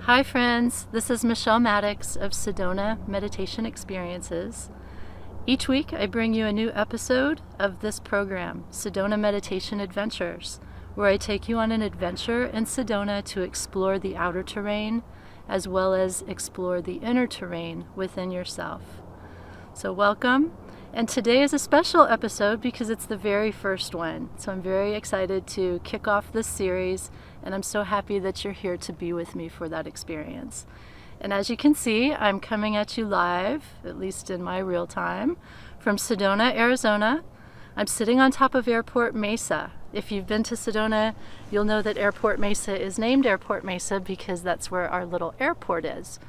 Hi friends, this is Michele Mattix of Sedona Meditation Experiences. Each week I bring you a new episode of this program, Sedona Meditation Adventures, where I take you on an adventure in Sedona to explore the outer terrain as well as explore the inner terrain within yourself. So welcome, and today is a special episode because it's the very first one. So I'm very excited to kick off this series, and I'm so happy that you're here to be with me for that experience. And as you can see, I'm coming at you live, at least in my real time, from Sedona, Arizona. I'm sitting on top of Airport Mesa. If you've been to Sedona, you'll know that Airport Mesa is named Airport Mesa because that's where our little airport is.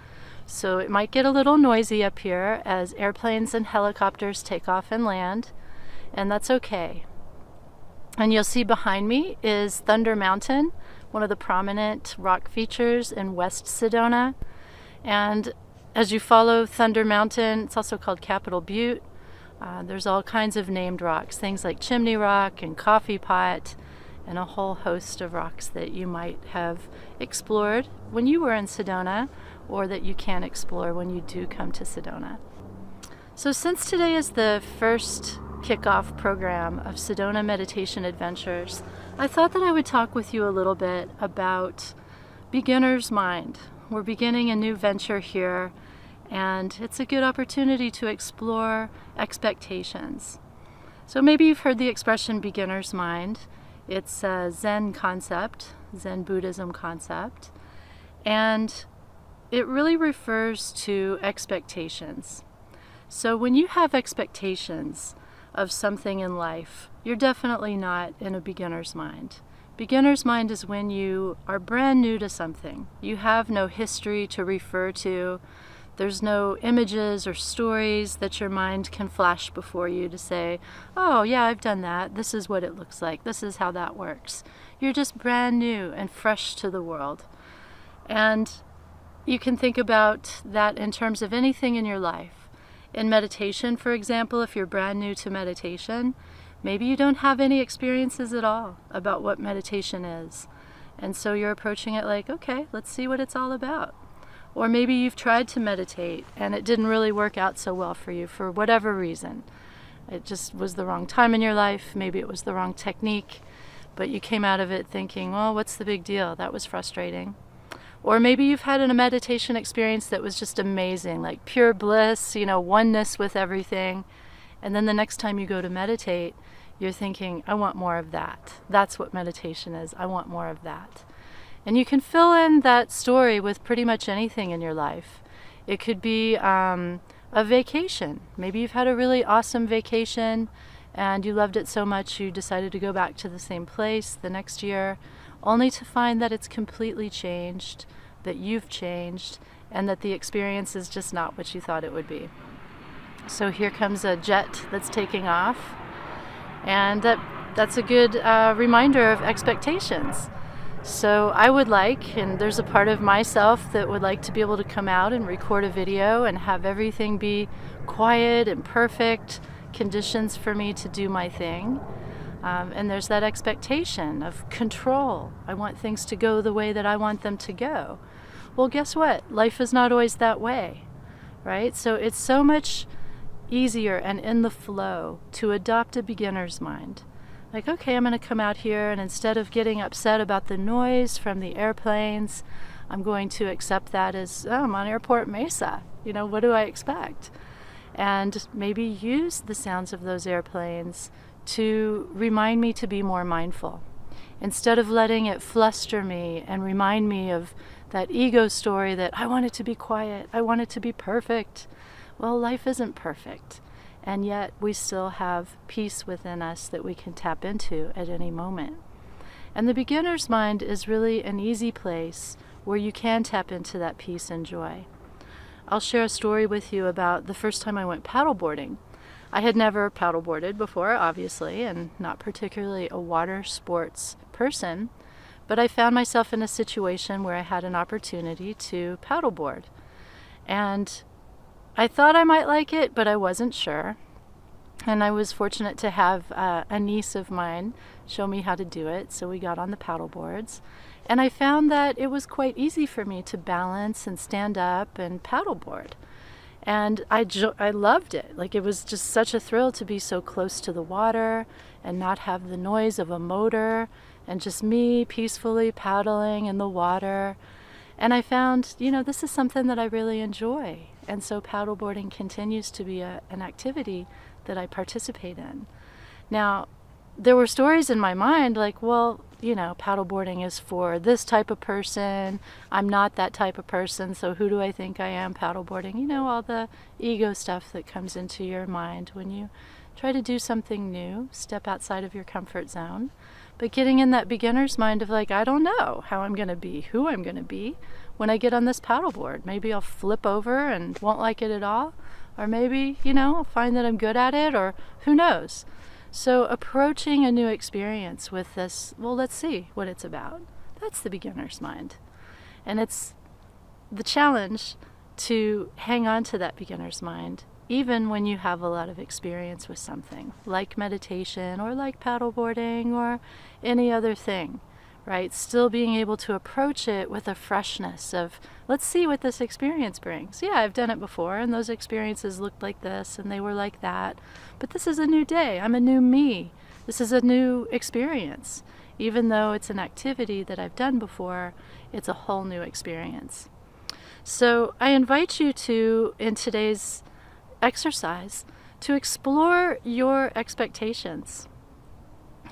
So it might get a little noisy up here as airplanes and helicopters take off and land, and that's okay. And you'll see behind me is Thunder Mountain, one of the prominent rock features in West Sedona. And as you follow Thunder Mountain, it's also called Capitol Butte. There's all kinds of named rocks, things like Chimney Rock and Coffee Pot, and a whole host of rocks that you might have explored when you were in Sedona, or that you can explore when you do come to Sedona. So since today is the first kickoff program of Sedona Meditation Adventures, I thought that I would talk with you a little bit about beginner's mind. We're beginning a new venture here, and it's a good opportunity to explore expectations. So maybe you've heard the expression beginner's mind. It's a Zen concept, Zen Buddhism concept, and it really refers to expectations. So when you have expectations of something in life, you're definitely not in a beginner's mind. Beginner's mind is when you are brand new to something. You have no history to refer to. There's no images or stories that your mind can flash before you to say, oh yeah, I've done that. This is what it looks like. This is how that works. You're just brand new and fresh to the world. And you can think about that in terms of anything in your life. In meditation, for example, if you're brand new to meditation, maybe you don't have any experiences at all about what meditation is. And so you're approaching it like, okay, let's see what it's all about. Or maybe you've tried to meditate and it didn't really work out so well for you for whatever reason. It just was the wrong time in your life. Maybe it was the wrong technique, but you came out of it thinking, well, what's the big deal? That was frustrating. Or maybe you've had a meditation experience that was just amazing, like pure bliss, oneness with everything. And then the next time you go to meditate, you're thinking, I want more of that. That's what meditation is. I want more of that. And you can fill in that story with pretty much anything in your life. It could be a vacation. Maybe you've had a really awesome vacation and you loved it so much you decided to go back to the same place the next year, only to find that it's completely changed, that you've changed, and that the experience is just not what you thought it would be. So here comes a jet that's taking off, and that's a good reminder of expectations. So I would like, and there's a part of myself that would like to be able to come out and record a video and have everything be quiet and perfect conditions for me to do my thing. And there's that expectation of control. I want things to go the way that I want them to go. Well, guess what? Life is not always that way, right? So it's so much easier and in the flow to adopt a beginner's mind. Like, okay, I'm going to come out here, and instead of getting upset about the noise from the airplanes, I'm going to accept that as, oh, I'm on Airport Mesa. What do I expect? And maybe use the sounds of those airplanes to remind me to be more mindful. Instead of letting it fluster me and remind me of that ego story that I want it to be quiet, I want it to be perfect. Well, life isn't perfect. And yet we still have peace within us that we can tap into at any moment. And the beginner's mind is really an easy place where you can tap into that peace and joy. I'll share a story with you about the first time I went paddleboarding. I had never paddleboarded before, obviously, and not particularly a water sports person, but I found myself in a situation where I had an opportunity to paddleboard. And I thought I might like it, but I wasn't sure. And I was fortunate to have a niece of mine show me how to do it. So we got on the paddle boards. And I found that it was quite easy for me to balance and stand up and paddleboard. And I loved it. Like, it was just such a thrill to be so close to the water and not have the noise of a motor and just me peacefully paddling in the water. And I found, this is something that I really enjoy. And so paddleboarding continues to be an activity that I participate in. Now, there were stories in my mind like, well, paddleboarding is for this type of person. I'm not that type of person, so who do I think I am paddleboarding? All the ego stuff that comes into your mind when you try to do something new, step outside of your comfort zone. But getting in that beginner's mind of like, I don't know how I'm going to be, who I'm going to be when I get on this paddleboard. Maybe I'll flip over and won't like it at all. Or maybe, I'll find that I'm good at it, or who knows. So approaching a new experience with this, well, let's see what it's about. That's the beginner's mind. And it's the challenge to hang on to that beginner's mind, even when you have a lot of experience with something, like meditation or like paddleboarding or any other thing, right? Still being able to approach it with a freshness of, let's see what this experience brings. Yeah, I've done it before, and those experiences looked like this, and they were like that. But this is a new day. I'm a new me. This is a new experience. Even though it's an activity that I've done before, it's a whole new experience. So I invite you to, in today's exercise, to explore your expectations.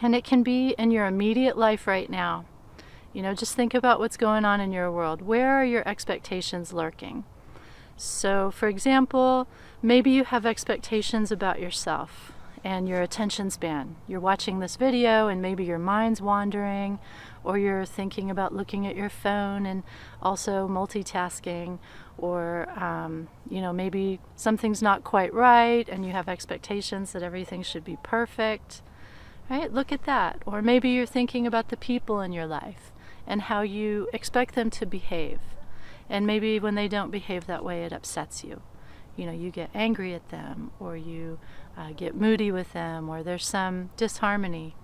And it can be in your immediate life right now. Just think about what's going on in your world. Where are your expectations lurking? So, for example, maybe you have expectations about yourself and your attention span. You're watching this video and maybe your mind's wandering, or you're thinking about looking at your phone and also multitasking, or maybe something's not quite right and you have expectations that everything should be perfect. Right? Look at that. Or maybe you're thinking about the people in your life and how you expect them to behave. And maybe when they don't behave that way, it upsets you. You get angry at them, or you get moody with them, or there's some disharmony.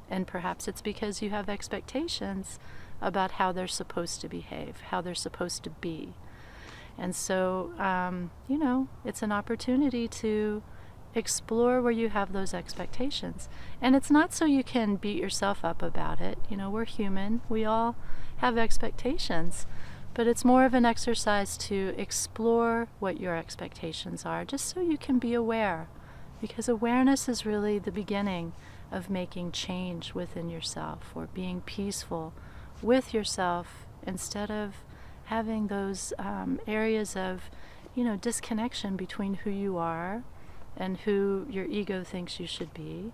And perhaps it's because you have expectations about how they're supposed to behave, how they're supposed to be. And so, it's an opportunity to explore where you have those expectations. And it's not so you can beat yourself up about it. We're human. We all have expectations. But it's more of an exercise to explore what your expectations are, just so you can be aware. Because awareness is really the beginning of making change within yourself, or being peaceful with yourself, instead of having those areas of, disconnection between who you are and who your ego thinks you should be.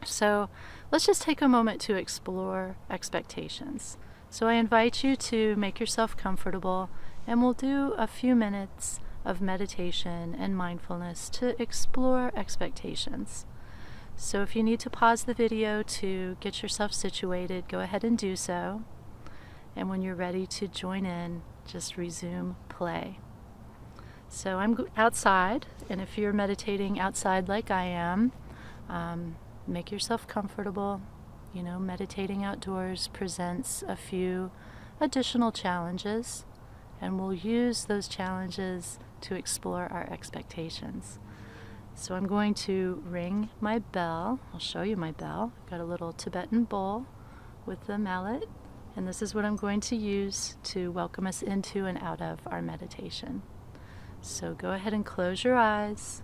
So let's just take a moment to explore expectations. So I invite you to make yourself comfortable, and we'll do a few minutes of meditation and mindfulness to explore expectations. So if you need to pause the video to get yourself situated, go ahead and do so. And when you're ready to join in, just resume play. So I'm outside, and if you're meditating outside like I am, make yourself comfortable. Meditating outdoors presents a few additional challenges, and we'll use those challenges to explore our expectations. So I'm going to ring my bell. I'll show you my bell. I've got a little Tibetan bowl with the mallet, and this is what I'm going to use to welcome us into and out of our meditation. So go ahead and close your eyes.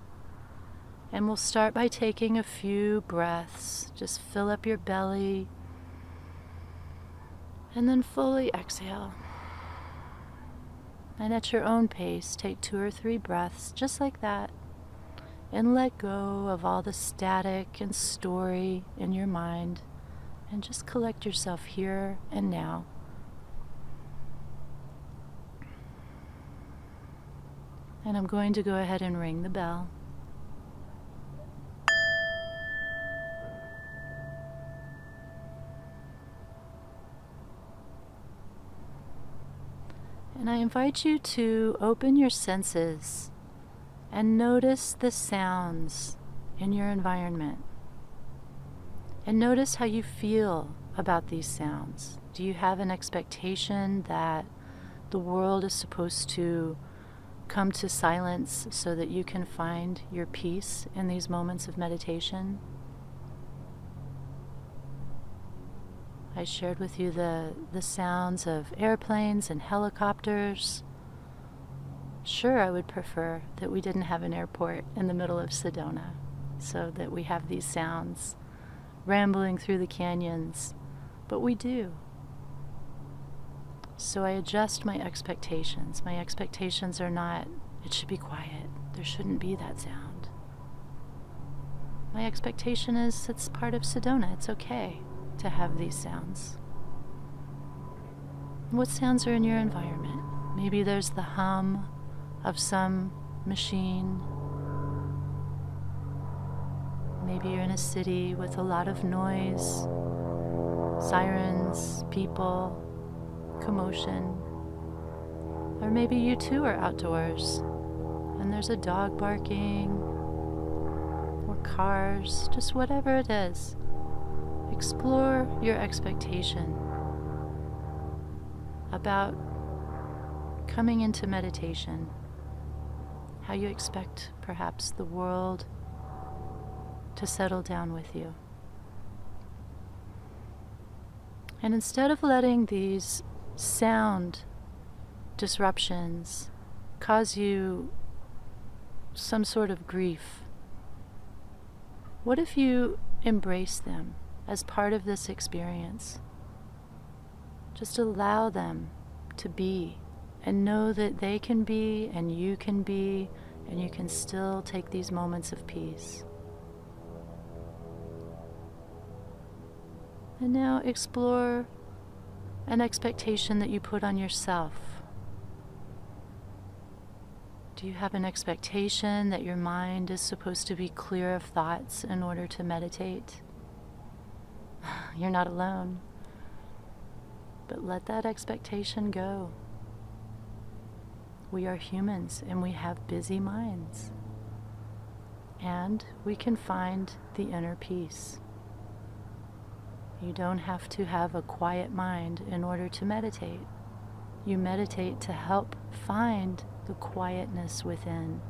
And we'll start by taking a few breaths. Just fill up your belly and then fully exhale. And at your own pace, take 2 or 3 breaths just like that, and let go of all the static and story in your mind, and just collect yourself here and now. And I'm going to go ahead and ring the bell. And I invite you to open your senses and notice the sounds in your environment. And notice how you feel about these sounds. Do you have an expectation that the world is supposed to come to silence so that you can find your peace in these moments of meditation? I shared with you the sounds of airplanes and helicopters. Sure, I would prefer that we didn't have an airport in the middle of Sedona, so that we have these sounds rambling through the canyons, but we do. So I adjust my expectations. My expectations are not, it should be quiet, there shouldn't be that sound. My expectation is it's part of Sedona, it's okay to have these sounds. What sounds are in your environment? Maybe there's the hum of some machine. Maybe you're in a city with a lot of noise, sirens, people, commotion. Or maybe you too are outdoors and there's a dog barking or cars, just whatever it is. Explore your expectation about coming into meditation, how you expect perhaps the world to settle down with you. And instead of letting these sound disruptions cause you some sort of grief, what if you embrace them as part of this experience? Just allow them to be and know that they can be and you can still take these moments of peace. And now explore an expectation that you put on yourself. Do you have an expectation that your mind is supposed to be clear of thoughts in order to meditate? You're not alone. But let that expectation go. We are humans and we have busy minds. And we can find the inner peace. You don't have to have a quiet mind in order to meditate. You meditate to help find the quietness within.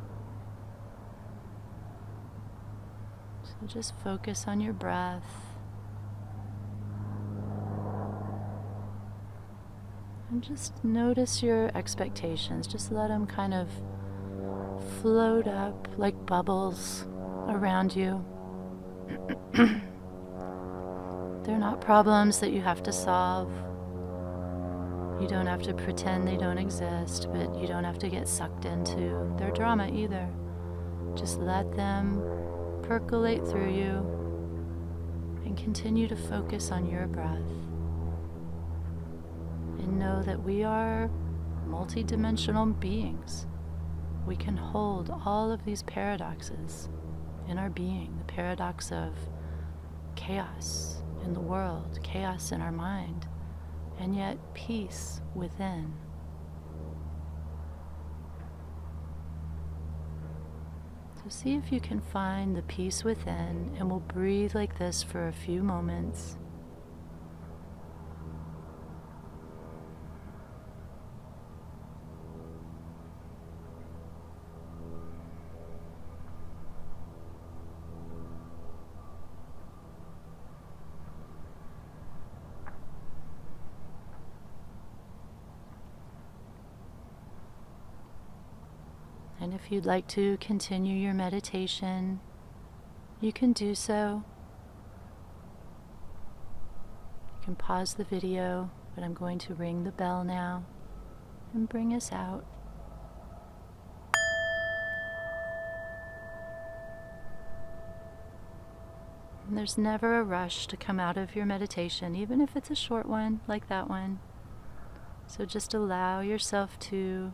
So just focus on your breath. And just notice your expectations. Just let them kind of float up like bubbles around you. They're not problems that you have to solve. You don't have to pretend they don't exist, but you don't have to get sucked into their drama either. Just let them percolate through you and continue to focus on your breath. And know that we are multidimensional beings. We can hold all of these paradoxes in our being. The paradox of chaos in the world, chaos in our mind, and yet peace within. So see if you can find the peace within, and we'll breathe like this for a few moments. And if you'd like to continue your meditation, you can do so. You can pause the video, but I'm going to ring the bell now and bring us out. And there's never a rush to come out of your meditation, even if it's a short one like that one. So just allow yourself to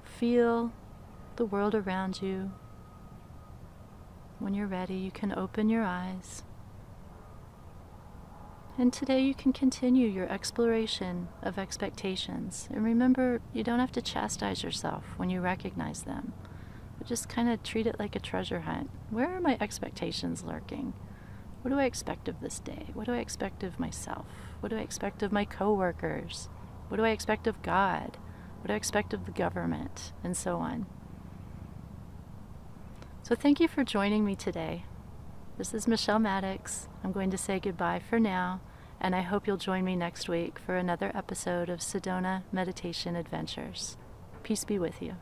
feel the world around you. When you're ready, you can open your eyes. And today you can continue your exploration of expectations. And remember, you don't have to chastise yourself when you recognize them, but just kind of treat it like a treasure hunt. Where are my expectations lurking? What do I expect of this day? What do I expect of myself? What do I expect of my coworkers? What do I expect of God? What do I expect of the government? And so on. So thank you for joining me today. This is Michele Mattix. I'm going to say goodbye for now, and I hope you'll join me next week for another episode of Sedona Meditation Adventures. Peace be with you.